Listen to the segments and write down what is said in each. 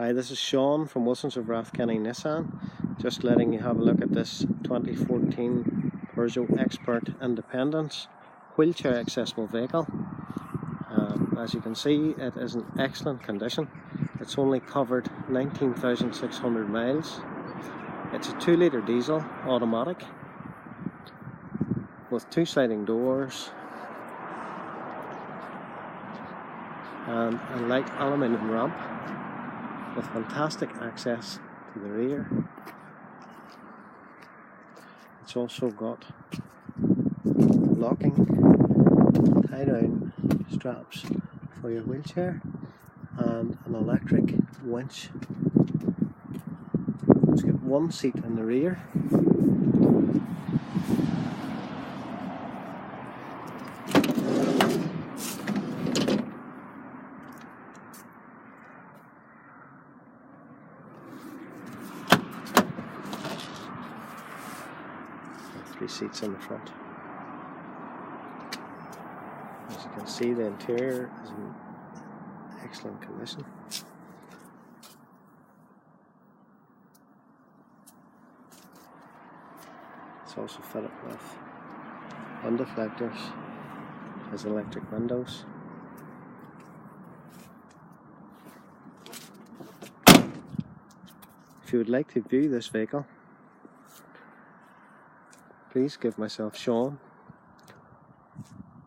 Hi, this is Sean from Wilsons of Rathkenny Nissan. Just letting you have a look at this 2014 Peugeot Expert Independence wheelchair accessible vehicle. As you can see, it is in excellent condition. It's only covered 19,600 miles. It's a 2-litre diesel automatic with 2 sliding doors and a light aluminium ramp with fantastic access to the rear. It's also got locking tie-down straps for your wheelchair and an electric winch. It's got 1 seat in the rear. Three seats in the front. As you can see, the interior is in excellent condition. It's also fitted with wind deflectors, has electric windows. If you would like to view this vehicle, please give myself, Sean,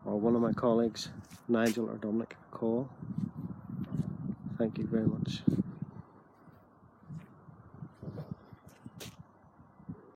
or one of my colleagues, Nigel or Dominic, a call. Thank you very much.